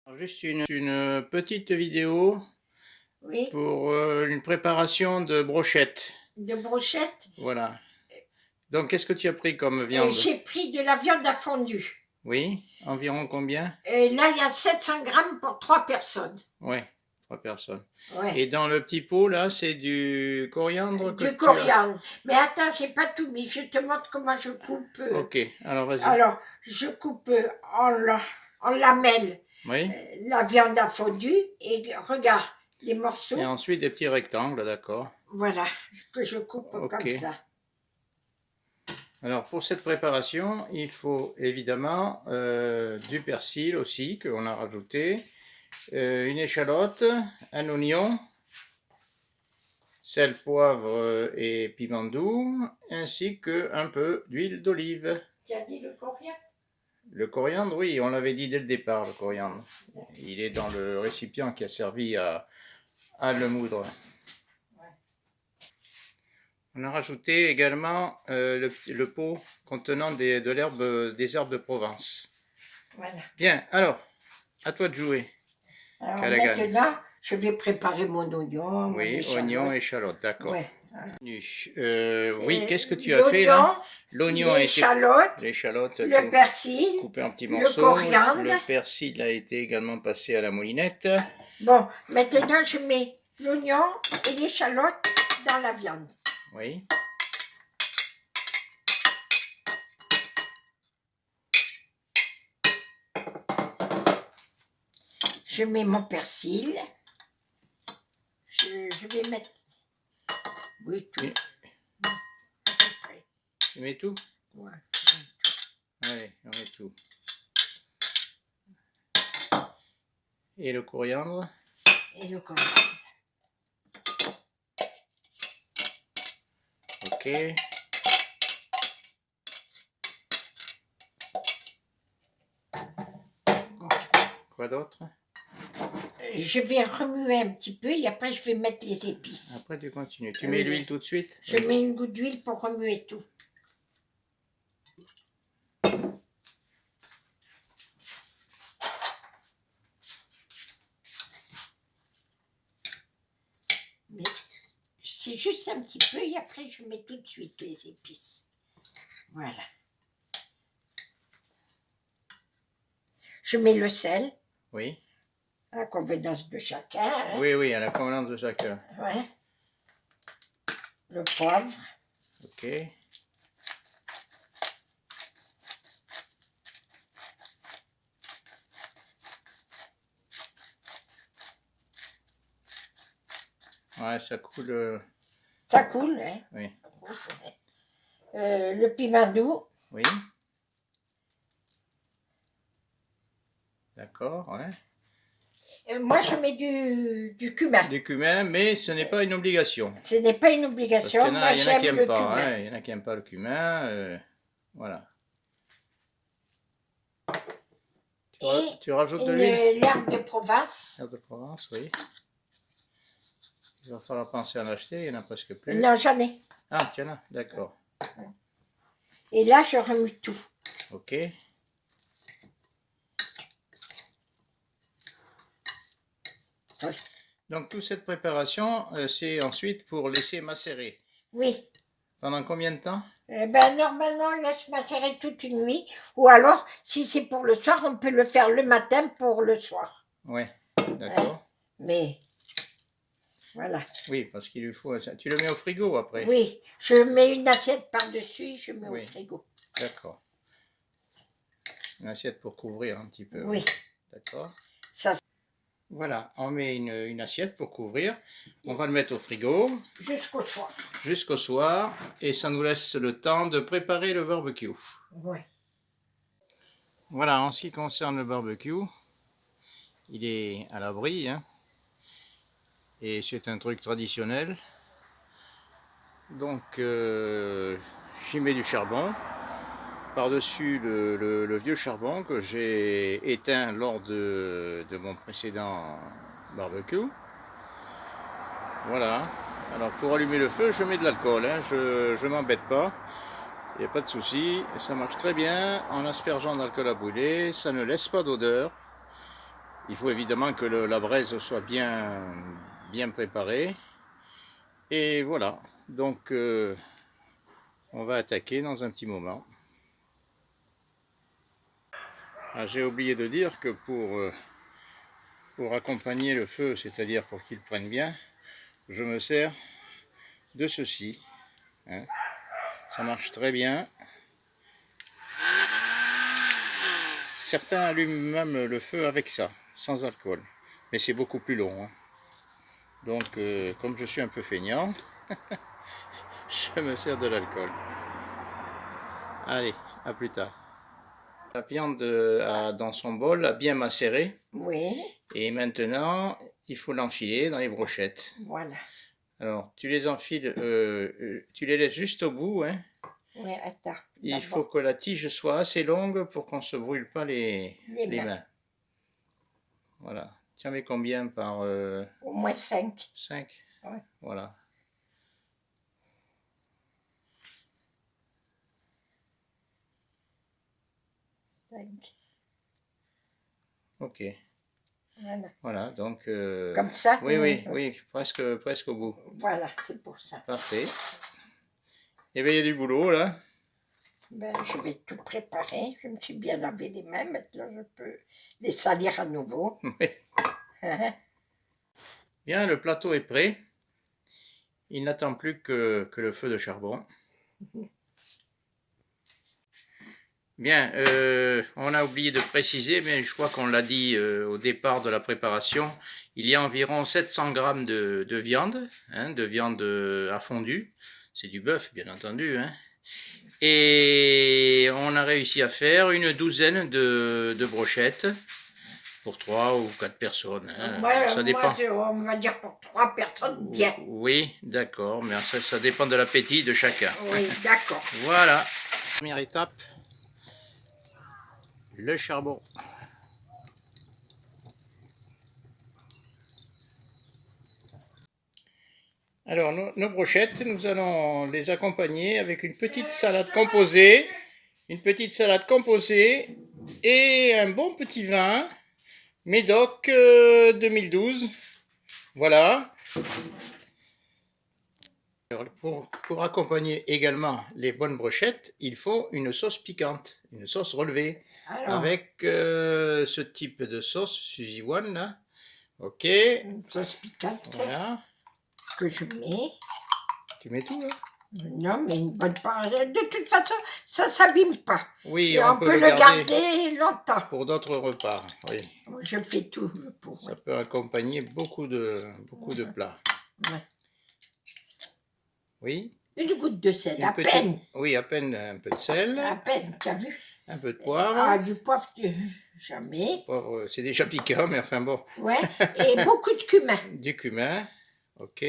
Alors, juste une petite vidéo Oui, pour une préparation de brochettes. de brochette. Voilà. Donc, qu'est-ce que tu as pris comme viande? J'ai pris de la viande à fondue. Oui, environ combien? Et là, il y a 700 grammes pour 3 personnes. Oui, 3 personnes. Ouais. Et dans le petit pot, là, c'est du coriandre que Du tu as. coriandre. Mais attends, j'ai pas tout mis. Je te montre comment je coupe. Ok, alors vas-y. Alors, je coupe en lamelles Oui. la viande à fondue. Et regarde, les Et morceaux. ensuite des petits rectangles, d'accord. Voilà, que je coupe Ok. comme ça. Alors, pour cette préparation, il faut évidemment du persil aussi, qu'on a rajouté, une échalote, un oignon, sel, poivre et piment doux, ainsi qu'un peu d'huile d'olive. Tu as dit le coriandre? Le coriandre, oui, on l'avait dit dès le départ, le coriandre. Il est dans le récipient qui a servi à le moudre. On a rajouté également le pot contenant des herbes de Provence. Voilà. Bien, alors, à toi de jouer. Alors Callaghan. maintenant, je vais préparer mon oignon, mon Oui, échalote. oignon, échalote, d'accord. Ouais. Oui, qu'est-ce que tu as fait là? L'oignon a été l'échalote, le persil, coupé en petits le morceaux. coriandre. Le persil a été également passé à la moulinette. Bon, maintenant je mets l'oignon et l'échalote dans la viande. Oui. Je mets mon persil. Je vais mettre... Oui, tout. Oui. Tu mets tout? Ouais. Allez, on met tout. Et le coriandre? Et le coriandre. Ok. Bon. Quoi d'autre? Je vais remuer un petit peu et après je vais mettre les épices. Après tu continues. Tu mets l'huile tout de suite? Je mets une goutte d'huile pour remuer tout. Mais c'est juste un petit peu et après je mets tout de suite les épices. Voilà. Je mets le sel. Oui. À la convenance de chacun. Hein. Oui, oui, à la convenance de chacun. Ouais. Le poivre. Ok. Ouais, ça coule. Ça coule, hein. Oui. Le piment doux. Oui. D'accord, ouais. Moi, je mets du cumin. Du cumin, mais ce n'est pas une obligation. Ce n'est pas une obligation. Parce Moi, qu'il y en a qui j'aime n'aiment le pas. cumin. Hein. Il y en a qui n'aiment pas le cumin. Voilà. Tu rajoutes de l'huile? L'herbe de Provence. L'herbe de Provence, oui. Il va falloir penser à en acheter, il n'y en a presque plus. Non, j'en ai. Ah, tu en as, d'accord. Et là, je remue tout. Ok. Donc, toute cette préparation, c'est ensuite pour laisser macérer. Oui. Pendant combien de temps? Normalement, on laisse macérer toute une nuit. Ou alors, si c'est pour le soir, on peut le faire le matin pour le soir. Ouais, d'accord. Mais, voilà. Oui, parce qu'il lui faut... Tu le mets au frigo après? Oui, je mets une assiette par-dessus, je mets au frigo. D'accord. Une assiette pour couvrir un petit peu. Oui. D'accord. Ça. Voilà, on met une assiette pour couvrir. On va le mettre au frigo. Jusqu'au soir. Jusqu'au soir. Et ça nous laisse le temps de préparer le barbecue. Oui. Voilà, en ce qui concerne le barbecue, il est à l'abri. Hein, et c'est un truc traditionnel. Donc, j'y mets du charbon. Par-dessus le vieux charbon que j'ai éteint lors de mon précédent barbecue. Voilà. Alors pour allumer le feu, je mets de l'alcool. Hein. Je m'embête pas. Il n'y a pas de souci. Ça marche très bien en aspergeant d'alcool à brûler. Ça ne laisse pas d'odeur. Il faut évidemment que la braise soit bien préparée. Et voilà, donc on va attaquer dans un petit moment. Ah, j'ai oublié de dire que pour accompagner le feu, c'est-à-dire pour qu'il prenne bien, je me sers de ceci. Hein. Ça marche très bien. Certains allument même le feu avec ça, sans alcool. Mais c'est beaucoup plus long. Hein. Donc, comme je suis un peu feignant, je me sers de l'alcool. Allez, à plus tard. La viande dans son bol a bien macéré. Oui. Et maintenant, il faut l'enfiler dans les brochettes. Voilà. Alors, tu les enfiles, tu les laisses juste au bout. Hein. Oui, attends. Il faut que la tige soit assez longue pour qu'on ne se brûle pas les mains. Voilà. Tu en mets combien par... Au moins 5. 5. Ouais. Voilà. Ok. Voilà. Voilà, donc... Comme ça? Oui, presque au bout. Voilà, c'est pour ça. Parfait. Eh bien, il y a du boulot, là. Ben, je vais tout préparer. Je me suis bien lavé les mains. Maintenant, je peux les salir à nouveau. Oui. Bien, le plateau est prêt. Il n'attend plus que le feu de charbon. Bien, on a oublié de préciser, mais je crois qu'on l'a dit au départ de la préparation, il y a environ 700 grammes de viande, hein, de viande à fondu. C'est du bœuf, bien entendu. Hein. Et on a réussi à faire une douzaine de brochettes pour 3 ou 4 personnes. Hein. Ouais, ça dépend. Moi, on va dire pour 3 personnes, bien. Oui, d'accord, mais ça dépend de l'appétit de chacun. Oui, d'accord. Voilà. Première étape. Le charbon. Alors, nos brochettes, nous allons les accompagner avec une petite salade composée. Et un bon petit vin. Médoc 2012. Voilà. Alors, pour accompagner également les bonnes brochettes, il faut une sauce piquante, une sauce relevée. Alors, avec ce type de sauce, Suzy One, là. Ok. Une sauce piquante. Voilà. Que je mets. Tu mets tout, là? Non, mais une bonne part. De toute façon, ça ne s'abîme pas. Oui, et on peut le garder longtemps. Pour d'autres repas, oui. Je fais tout. Ça peut accompagner beaucoup de plats. Ouais. Oui. Une goutte de sel, à peine. Oui, à peine un peu de sel. À peine, tu as vu? Un peu de poivre. Ah, du poivre, jamais. Le poivre, c'est déjà piquant, mais enfin bon. Ouais, et beaucoup de cumin. Du cumin, ok.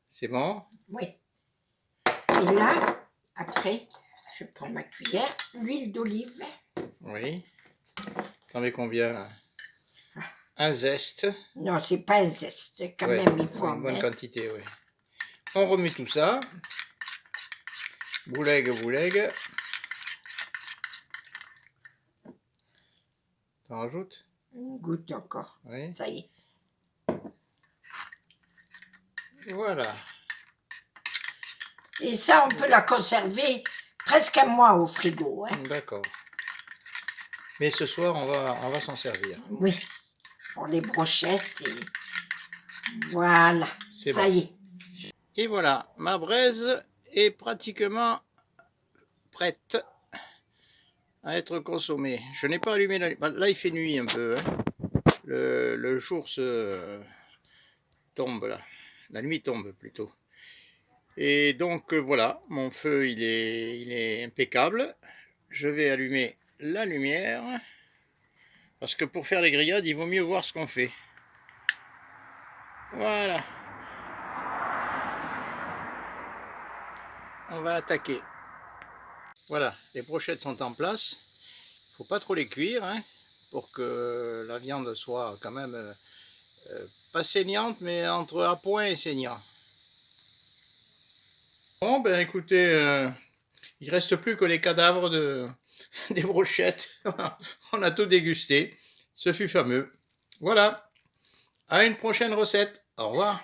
C'est bon? Oui. Et là, après, je prends ma cuillère, l'huile d'olive. Oui. T'en mets combien? Un zeste. Non, c'est pas un zeste, quand même, il faut en bonne mettre. quantité, oui. On remet tout ça. Boulegue. T'en rajoutes? Une goutte encore. Oui. Ça y est. Voilà. Et ça, on peut la conserver presque un mois au frigo. Hein. D'accord. Mais ce soir, on va s'en servir. Oui, pour les brochettes. Et... Voilà, ça y est. Et voilà, ma braise est pratiquement prête à être consommée. Je n'ai pas allumé la... Là, il fait nuit un peu. Hein. Le jour se tombe, là. La nuit tombe, plutôt. Et donc, voilà, mon feu, il est impeccable. Je vais allumer la lumière. Parce que pour faire les grillades, il vaut mieux voir ce qu'on fait. Voilà. On va attaquer. Voilà, les brochettes sont en place. Il ne faut pas trop les cuire, hein, pour que la viande soit quand même pas saignante, mais entre à point et saignant. Bon, ben écoutez, il ne reste plus que les cadavres des brochettes. On a tout dégusté. Ce fut fameux. Voilà. À une prochaine recette. Au revoir.